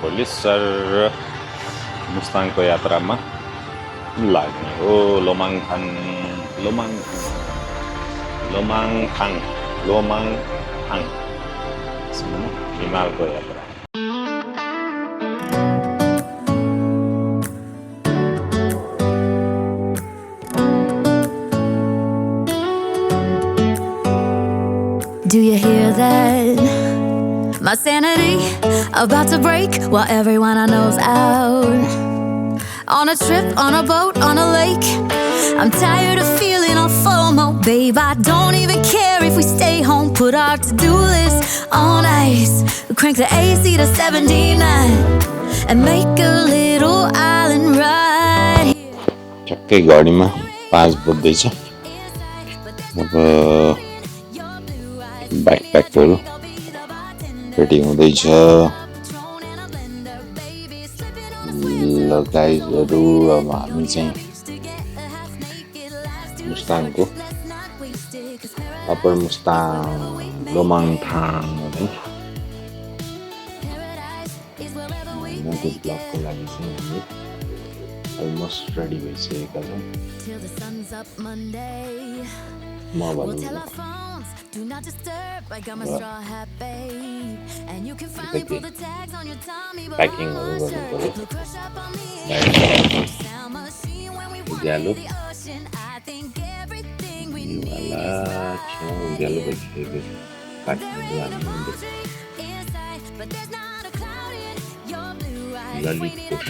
भोलि सर मुस्ताङको यात्रामा लाग्ने हो लोमाङथाङ हिमालको यात्रा। Do you hear that? My sanity about to break while everyone I know's out. On a trip, on a boat, on a lake. I'm tired of feeling all FOMO, babe. I don't even care if we stay home. Put our to-do list on ice. Crank the AC to 79 and make a little island right here. ठ्याक्कै घडीमा 5 बज्दैछ। अब ब्याकप्याकहरु ready हुँदैछ। ल गाइजहरु, अब हामी चाहिँ मुस्ताङको upper Mustang लोमाङथाङ मोटो ब्लगको लागि चाहिँ हामी अलमोस्ट रेडी भइसकेका छौँ। म भन्नु Do not disturb, I got my straw hat, babe. And you can finally pull the tags on your Tommy, but packing I'm गर्नु पर्यो। crush up on me. Sound machine when we walk Ujyaalo in the ocean. I think everything we need वाला छौँ। उज्यालो भइसक्यो। काठमाडौँ हामी inside, but there's not a cloud in your blue eyes. Lalitpur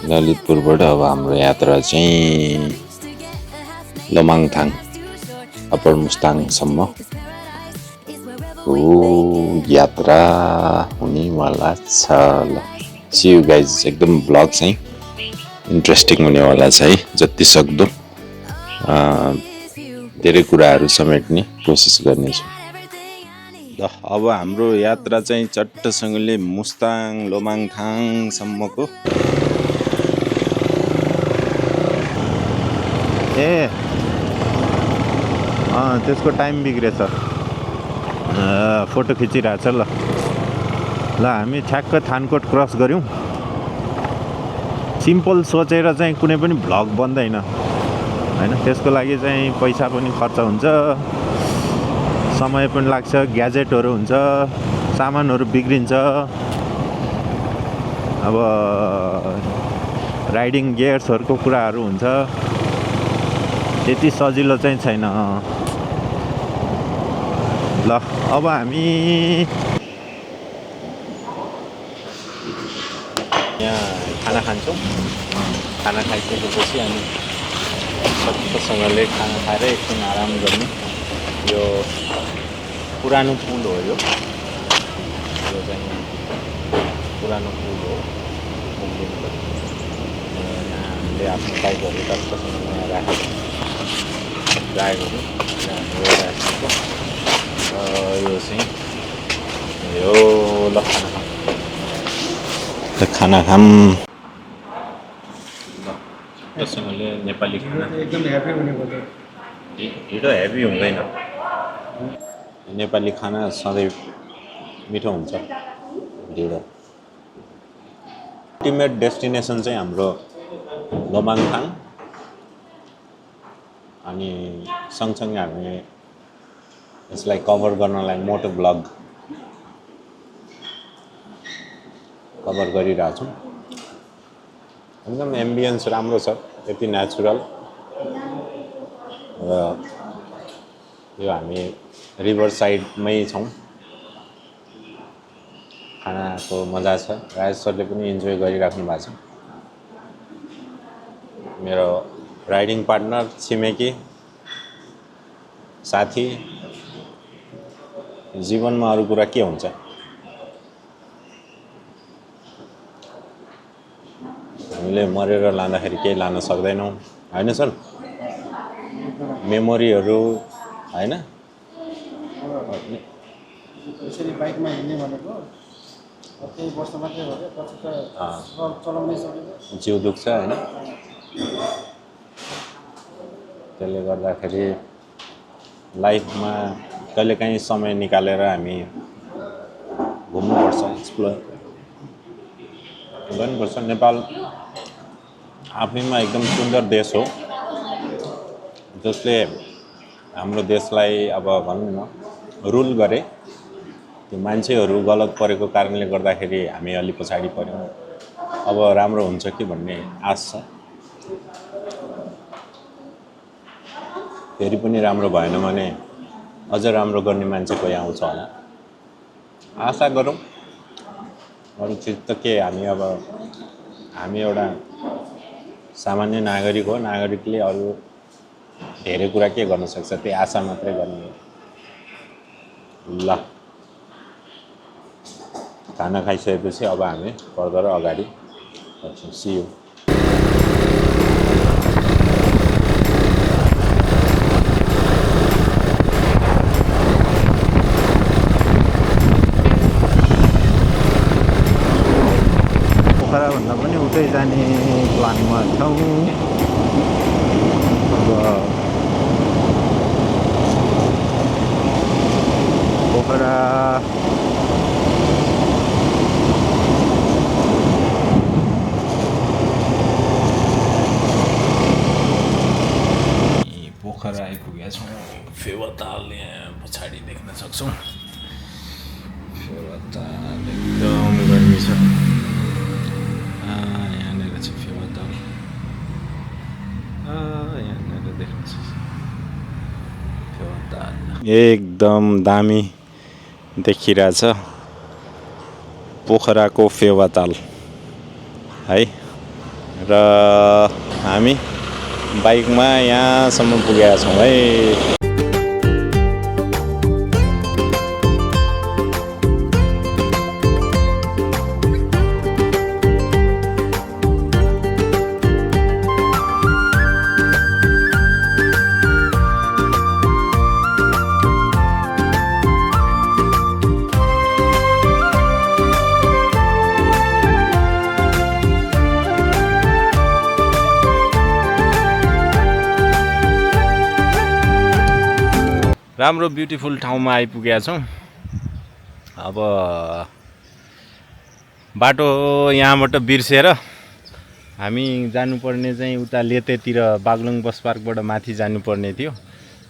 ललितपुरबाट अब हाम्रो यात्रा चाहिँ लोमाङथाङ अप्पर मुस्ताङसम्म यात्रा हुनेवाला छ। ल सी यू गाइज। एकदम ब्लग चाहिँ इन्ट्रेस्टिङ हुनेवाला छ है। जति सक्दो धेरै कुराहरू समेट्ने कोसिस गर्नेछु। ल अब हाम्रो यात्रा चाहिँ चट्टसँगले मुस्ताङ लोमाङथाङसम्मको त्यसको टाइम बिग्रेछ। फोटो खिचिरहेछ। ल हामी ठ्याक्क थानकोट क्रस गऱ्यौँ। सिम्पल सोचेर चाहिँ कुनै पनि भ्लग बन्दैन हैन। त्यसको लागि चाहिँ पैसा पनि खर्च हुन्छ, समय पनि लाग्छ, ग्याजेटहरू हुन्छ, सामानहरू बिग्रिन्छ। अब राइडिङ गियर्सहरूको कुराहरू हुन्छ। त्यति सजिलो चाहिँ छैन। ल अब हामी यहाँ खाना खान्छौँ। खाना खाइसकेपछि हामी सजिलोसँगले खाना खाएर एकछिन आराम गर्ने। यो पुरानो पुल हो। यो चाहिँ पुरानो पुल हो। यहाँ हामीले आफ्नो बाइकहरू टक्कसँग यहाँ राखेको ड्राइभहरू राखेको। यो चाहिँ यो ल खाना खाम। ल नेपाली खाना एकदम हेभी हुने पर्छ। ढिँडो हेभी हुँदैन। नेपाली खाना सधैँ मिठो हुन्छ। ढिँडो अल्टिमेट डेस्टिनेसन चाहिँ हाम्रो लोमाङथाङ। अनि सँगसँगै हामी यसलाई कभर गर्नलाई मोटो ब्लग कभर गरिरहेछौँ। एकदम एम्बियन्स राम्रो छ, यति नेचुरल। र यो हामी रिभर साइडमै छौँ। खानाको मजा छ। राजेश सरले पनि इन्जोय गरिराख्नु भएको छ। मेरो राइडिङ पार्टनर, छिमेकी, साथी। जीवनमा अरू कुरा के हुन्छ? हामीले मरेर लाँदाखेरि केही लान सक्दैनौँ होइन सर? मेमोरीहरू होइन? यसरी बाइकमा हिँड्ने भनेको केही वर्ष मात्रै हो क्या, पछि त चलाउनै सकिँदैन। जिउ दुख्छ होइन? त्यसले गर्दाखेरि लाइफमा कहिलेकाहीँ समय निकालेर हामी घुम्नुपर्छ, एक्सप्लोर गर्नुपर्छ। नेपाल आफैमा एकदम सुन्दर देश हो, जसले हाम्रो देशलाई अब भनौँ न रुल गरे। त्यो मान्छेहरू गलत परेको कारणले गर्दाखेरि हामी अलि पछाडि पऱ्यौँ। अब राम्रो हुन्छ कि भन्ने आश छ। फेरि पनि राम्रो भएन भने अझ राम्रो गर्ने मान्छे कोही आउँछ होला, आशा गरौँ। अरू चिज त के, हामी एउटा सामान्य नागरिक हो। नागरिकले अरू धेरै कुरा के गर्न सक्छ? त्यही आशा मात्रै गर्ने हो। ल, खाना खाइसकेपछि अब हामी फर्दर अगाडि बढ्छौँ। C you. पोखराभन्दा पनि उतै जाने प्लानमा छौँ। अब पोखरा आइपुगेका छौँ। फेवाताल यहाँ पछाडि देख्न सक्छौँ। फेवाताल एकदम गर्मी छ। यहाँनिर छ फेवाताल। यहाँनिर देख्न सक्छ फेवाताल। एकदम दामी देखिरहेछ पोखराको फेवाताल है। र हामी बाइकमा यहाँसम्म पुगेका छौँ है। राम्रो ब्युटिफुल ठाउँमा आइपुगेका छौँ। अब बाटो यहाँबाट बिर्सेर हामी जानुपर्ने चाहिँ उता लेतेतिर बागलुङ बस पार्कबाट माथि जानुपर्ने थियो।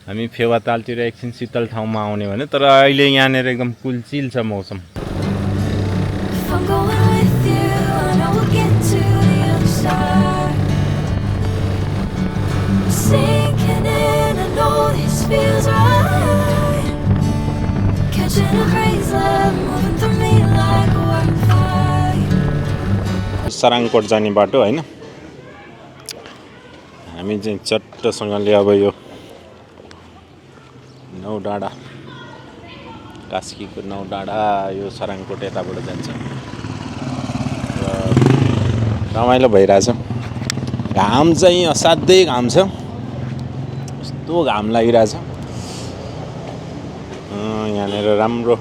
हामी फेवातालतिर एकछिन शीतल ठाउँमा आउने भने, तर अहिले यहाँनिर एकदम कुलचिल छ मौसम। सराङकोट जाने बाटो होइन। हामी चाहिँ चट्टसँगले अब यो नौडाँडा, कास्कीको नौडाँडा, यो सराङकोट यताबाट जान्छ। र रमाइलो भइरहेछ। घाम चाहिँ असाध्यै घाम छ, यस्तो घाम लागिरहेछ। यहाँनिर राम्रो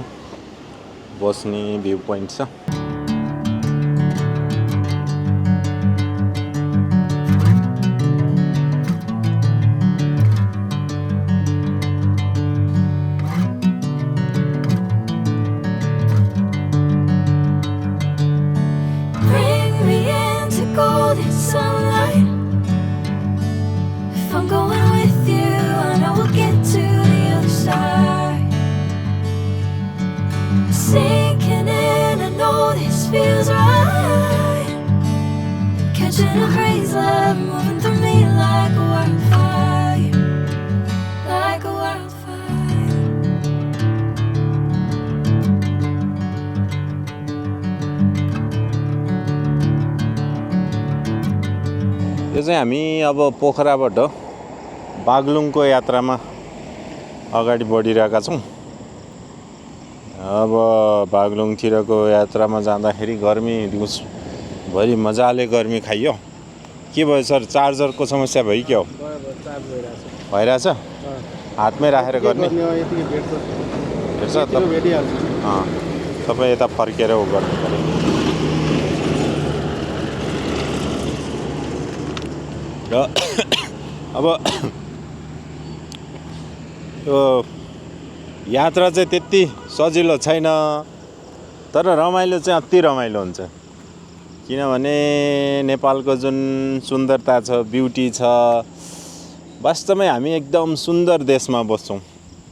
बस्ने भ्यू पोइन्ट छ। Sinking in, I know चाहिँ हामी अब पोखराबाट बागलुङको यात्रामा अगाडि बढिरहेका छौँ। अब बागलुङतिरको यात्रामा जाँदाखेरि गर्मी दिउँसभरि मजाले गर्मी खाइयो। के भयो सर, चार्जरको समस्या भयो क्या हो? भइरहेछ? हातमै राखेर गर्ने भेट्छ तपाईँ यता फर्केर उ गर्नु पऱ्यो। र अब यो यात्रा चाहिँ त्यति सजिलो छैन, तर रमाइलो चाहिँ अति रमाइलो हुन्छ। किनभने नेपालको जुन सुन्दरता छ, ब्युटी छ, वास्तवमै हामी एकदम सुन्दर देशमा बस्छौँ।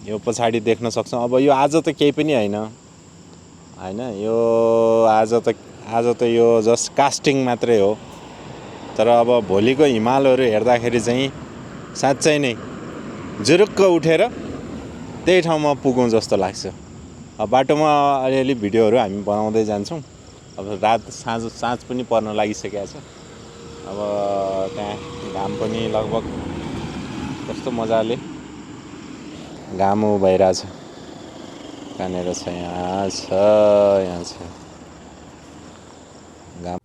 यो पछाडि देख्न सक्छौँ। अब यो आज त केही पनि होइन, यो आज त यो जस्ट कास्टिङ मात्रै हो। तर अब भोलिको हिमालहरू हेर्दाखेरि चाहिँ साँच्चै नै जुरुक्क उठेर त्यही ठाउँमा पुगौँ जस्तो लाग्छ। अब बाटोमा अलिअलि भिडियोहरू हामी बनाउँदै जान्छौँ। अब रात साँझ पनि पर्न लागिसकेको छ। अब त्यहाँ घाम पनि लगभग कस्तो मजाले घाम भइरहेछ। कहाँनिर छ? यहाँ छ घाम।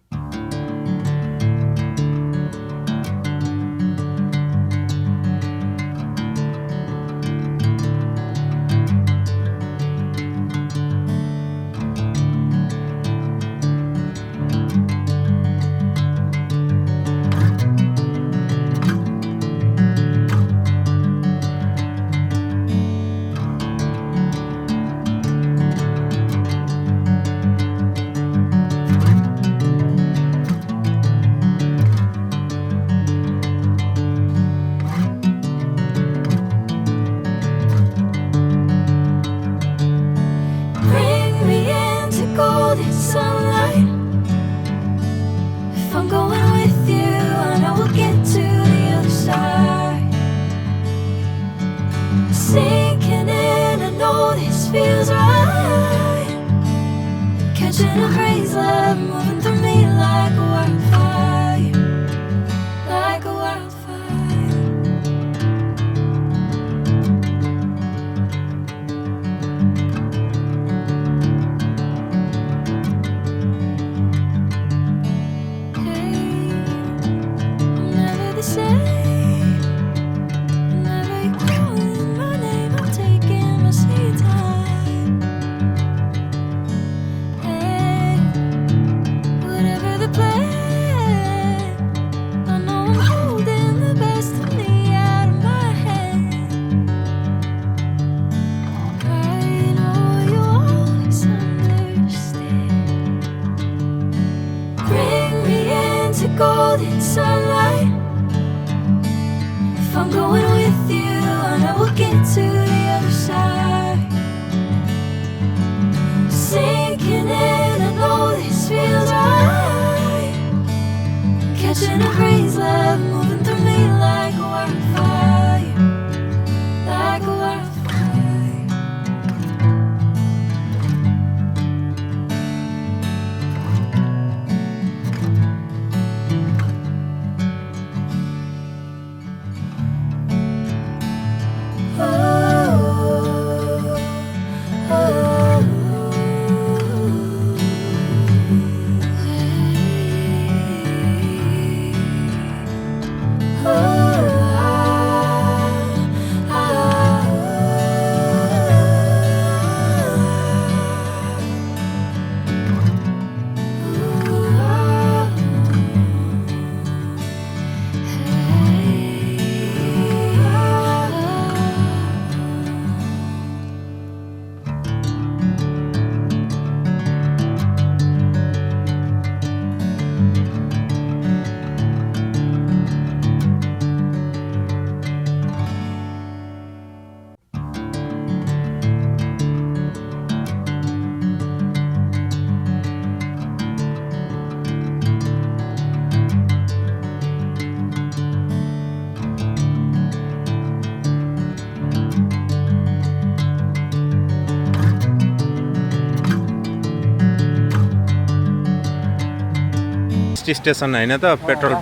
स्टेसन हैन त पेट्रोल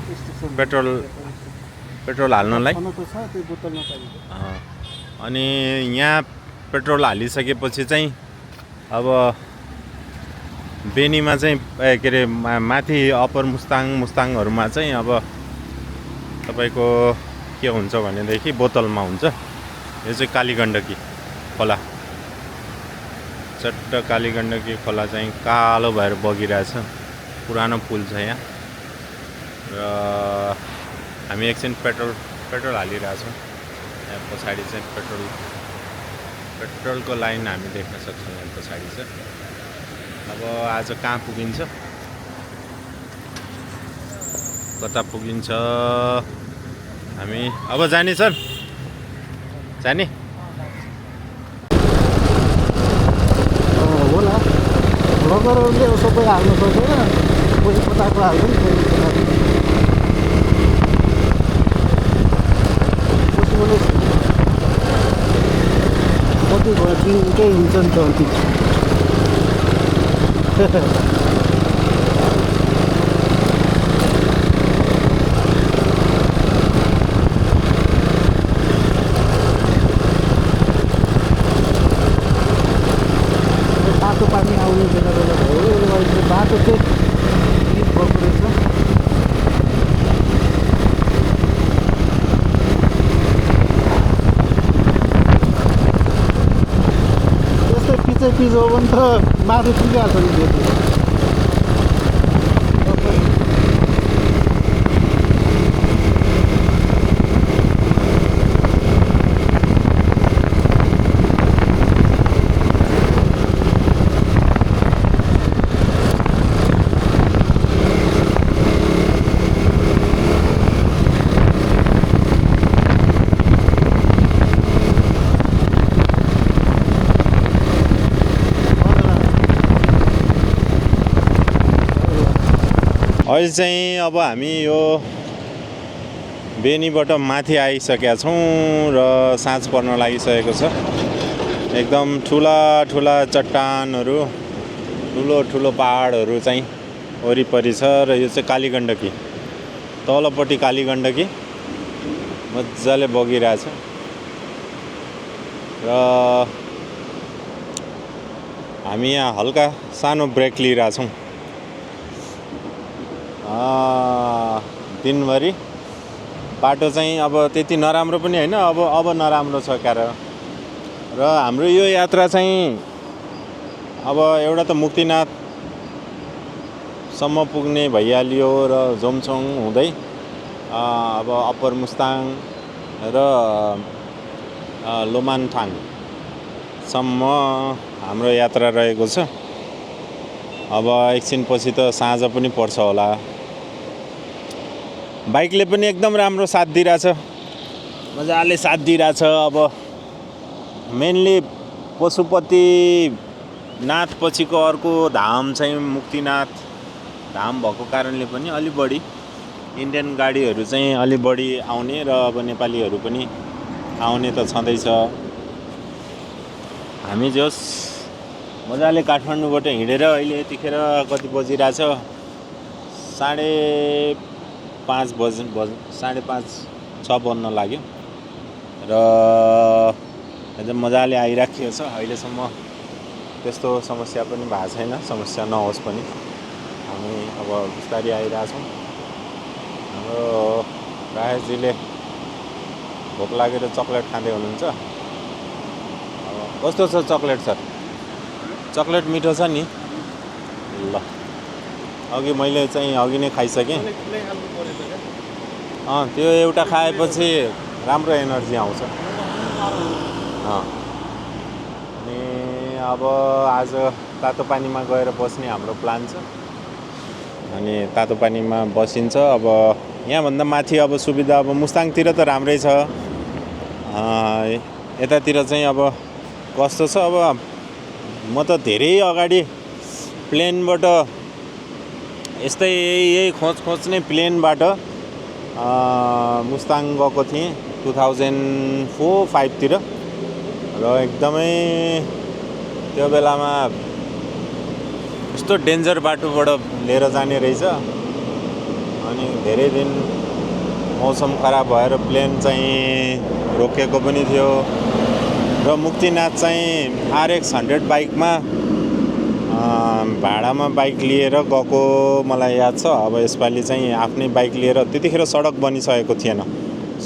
पेट्रोल हाल्नलाई छनको छ त्यो बोतलमा पाइन्छ। अनि यहाँ पेट्रोल हालिसकेपछि चाहिँ अब बेनीमा चाहिँ के अरे माथि अप्पर मुस्ताङहरूमा चाहिँ अब तपाईँको के हुन्छ भनेदेखि बोतलमा हुन्छ। यो चाहिँ कालीगण्डकी खोला, चट्ट कालीगण्डकी खोला चाहिँ कालो भएर बगिरहेछ। पुरानो पुल छ यहाँ र हामी एकछिन पेट्रोल हालिरहेछौँ। यहाँ पछाडि चाहिँ पेट्रोलको लाइन हामी देख्न सक्छौँ। यहाँ पछाडि चाहिँ अब आज कहाँ पुगिन्छ, कता पुगिन्छ हामी अब जाने सर, जाने होला भ्लगरहरूले सबै हाल्नु सक्दैन, कोही कताको हाल्छ नि कोही कसैले कति भयो दिनकै हुन्छ नि त अन्ति। बाटो पानी आउने बेला बेला भयो, अहिले बाटो चाहिँ लिक भएको रहेछ। त्यस्तै पिच हो भने त माथि पुगिहाल्छ नि त्यो। अहिले चाहिँ अब हामी यो बेनीबाट माथि आइसकेका छौँ र साँझ पर्न लागिसकेको छ। एकदम ठुला चट्टानहरू, ठुलो पहाडहरू चाहिँ वरिपरि छ र यो चाहिँ कालीगण्डकी, तलपट्टि कालीगण्डकी मजाले बगिरहेछ र हामी यहाँ हल्का सानो ब्रेक लिइरहेछौँ। दिनभरि बाटो चाहिँ अब त्यति नराम्रो पनि होइन, अब नराम्रो छ क्यार। र हाम्रो यो यात्रा चाहिँ अब एउटा त मुक्तिनाथसम्म पुग्ने भइहाल्यो र जोमसोङ हुँदै अब अप्पर मुस्ताङ र लोमानथाङसम्म हाम्रो यात्रा रहेको छ। अब एकछिनपछि त साँझ पनि पर्छ होला। बाइकले पनि एकदम राम्रो साथ दिइरहेछ, मजाले साथ दिइरहेछ। अब मेनली पशुपतिनाथ पछिको अर्को धाम चाहिँ मुक्तिनाथ धाम भएको कारणले पनि अलि बढी इन्डियन गाडीहरू चाहिँ अलि बढी आउने र अब नेपालीहरू पनि आउने त छँदैछ। हामी जस मजाले काठमाडौँबाट हिँडेर अहिले यतिखेर कति बजिरहेछ, 5:30 बज्न लाग्यो र एकदम मजाले आइराखेको छ। अहिलेसम्म त्यस्तो समस्या पनि भएको छैन, समस्या नहोस् पनि हामी अब बिस्तारै आइरहेछौँ। हाम्रो राजेशजीले भोक लागेर चक्लेट खाँदै हुनुहुन्छ। कस्तो छ चक्लेट सर? चक्लेट मिठो छ नि? ल अघि मैले चाहिँ अघि नै खाइसकेँ। त्यो एउटा खाएपछि राम्रो एनर्जी आउँछ। अनि अब आज तातो पानीमा गएर बस्ने हाम्रो प्लान छ। अनि तातो पानीमा बसिन्छ। अब यहाँभन्दा माथि अब सुविधा अब मुस्ताङतिर त राम्रै छ, यतातिर चाहिँ अब कस्तो छ। अब म त धेरै अगाडि प्लेनबाट यस्तै यही खोज नै प्लेनबाट मुस्ताङ गएको थिएँ 2004-05 तिर र एकदमै त्यो बेलामा यस्तो डेन्जर बाटोबाट लिएर जाने रहेछ। अनि धेरै दिन मौसम खराब भएर प्लेन चाहिँ रोकेको पनि थियो र मुक्तिनाथ चाहिँ RX 100 बाइकमा भाडामा बाइक लिएर गएको मलाई याद छ। अब यसपालि चाहिँ आफ्नै बाइक लिएर, त्यतिखेर सडक बनिसकेको थिएन,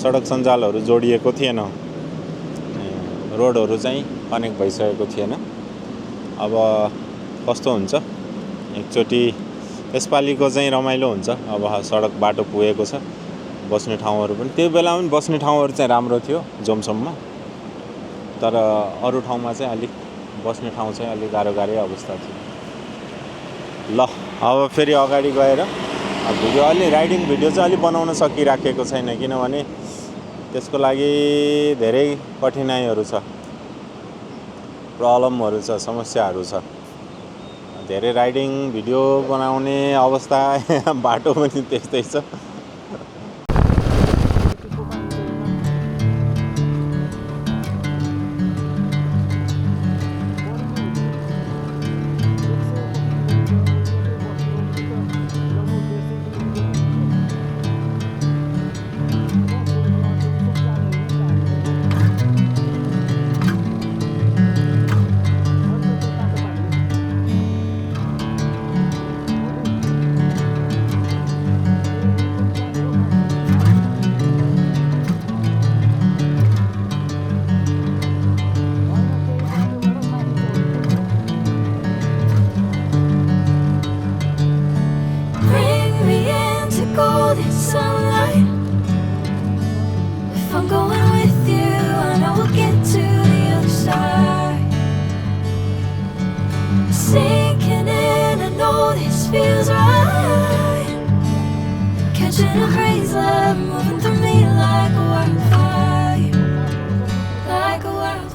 सडक सञ्जालहरू जोडिएको थिएन, रोडहरू चाहिँ कनेक्ट भइसकेको थिएन। अब कस्तो हुन्छ एकचोटि यसपालिको चाहिँ रमाइलो हुन्छ। अब सडक बाटो पुगेको छ, बस्ने ठाउँहरू पनि त्यो बेलामा पनि बस्ने ठाउँहरू चाहिँ राम्रो थियो जोमसोममा, तर अरू ठाउँमा चाहिँ अलिक बस्ने ठाउँ चाहिँ अलिक गाह्रो अवस्था थियो। ल अब फेरि अगाडि गएर भिडियो राइडिङ भिडियो चाहिँ अलि बनाउन सकिराखेको छैन, किनभने त्यसको लागि धेरै कठिनाइहरू छ, प्रब्लमहरू छ, समस्याहरू छ। धेरै राइडिङ भिडियो बनाउने अवस्था बाटो पनि त्यस्तै छ। golden sunlight. If I'm going with you, I know we'll get to the other side. Sinking in, I know this feels right. Catching a breeze, love moving through me like a wildfire, like a wildfire.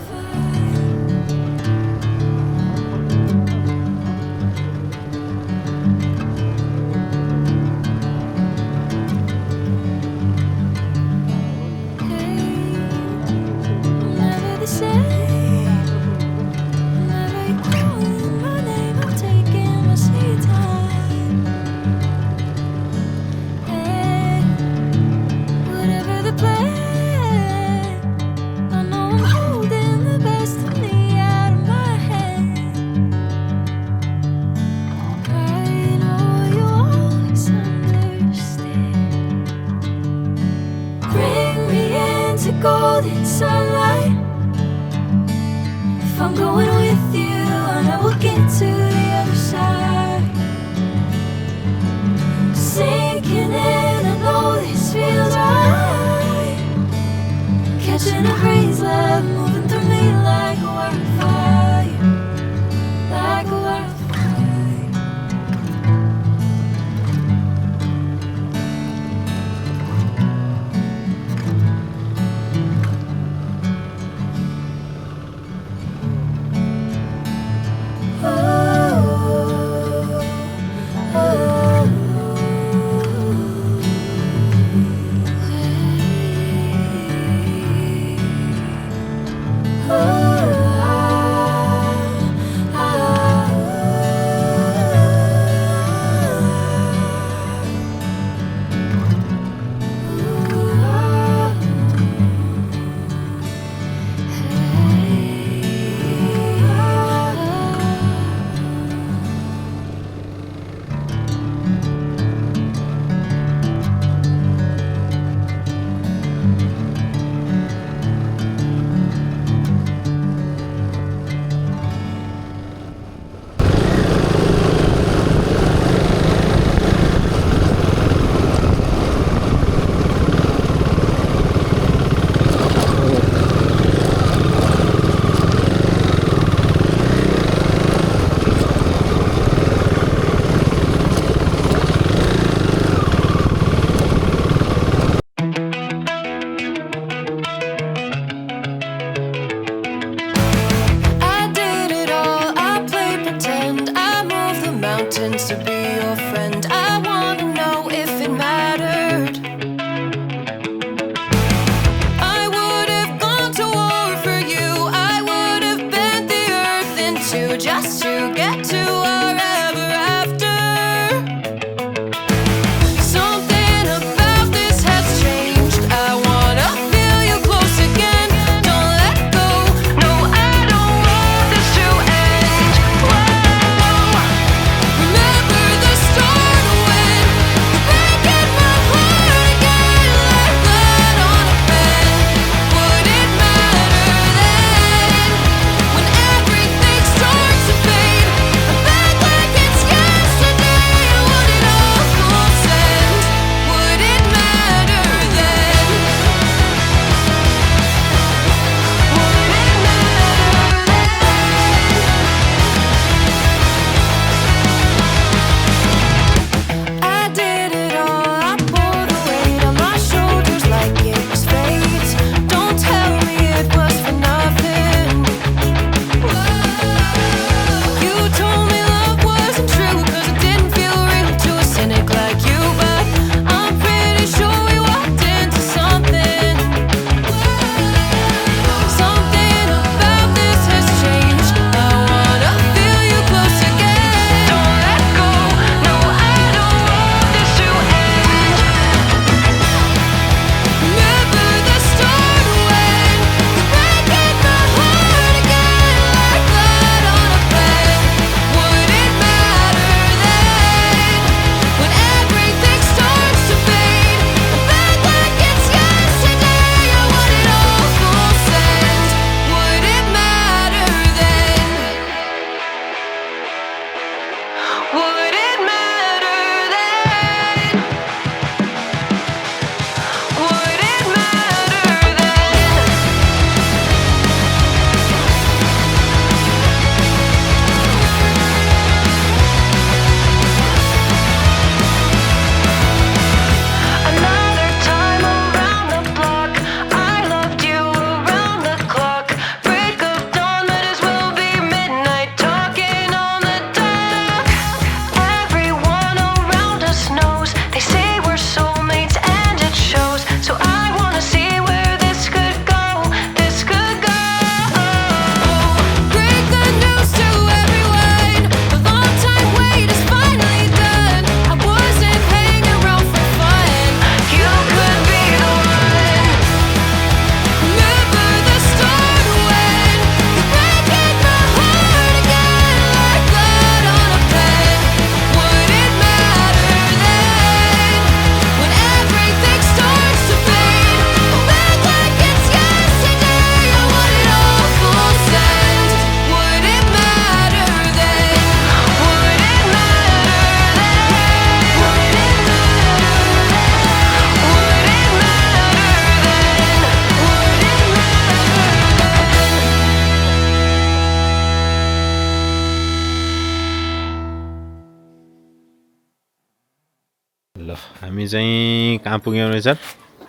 हामी चाहिँ कहाँ पुग्यौँ रहेछ?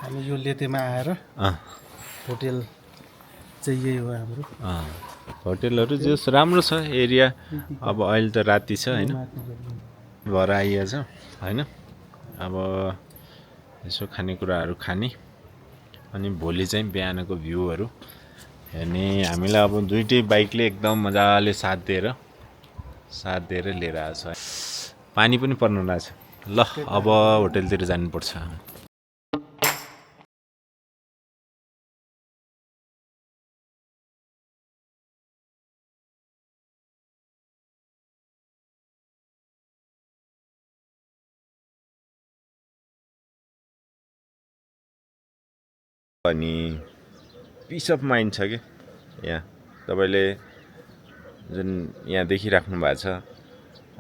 हामी यो लेतेमा आएर hotel चाहिँ यही हो हाम्रो। होटेलहरू जस राम्रो छ एरिया। अब अहिले त राति छ होइन, भएर आइएछ होइन। अब यसो खानेकुराहरू खाने अनि भोलि चाहिँ बिहानको भ्यूहरू हेर्ने। हामीलाई अब दुइटै बाइकले एकदम मजाले साथ दिएर लिएर आएको छ। पानी पनि पर्न रहेछ। ल अब होटेलतिर जानुपर्छ। अनि पिस अफ माइन्ड छ कि यहाँ तपाईँले जुन यहाँ देखिराख्नु भएको छ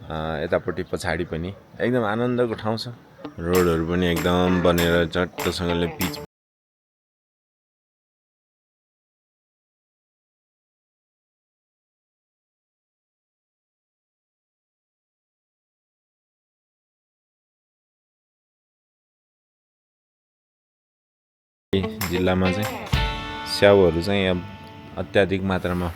यतापट्टि पछाडि पनि एकदम आनन्दको ठाउँ छ। रोडहरू पनि एकदम बनेर चट्टसँगले पिच जिल्लामा चाहिँ स्याउहरू चाहिँ अब अत्याधिक मात्रामा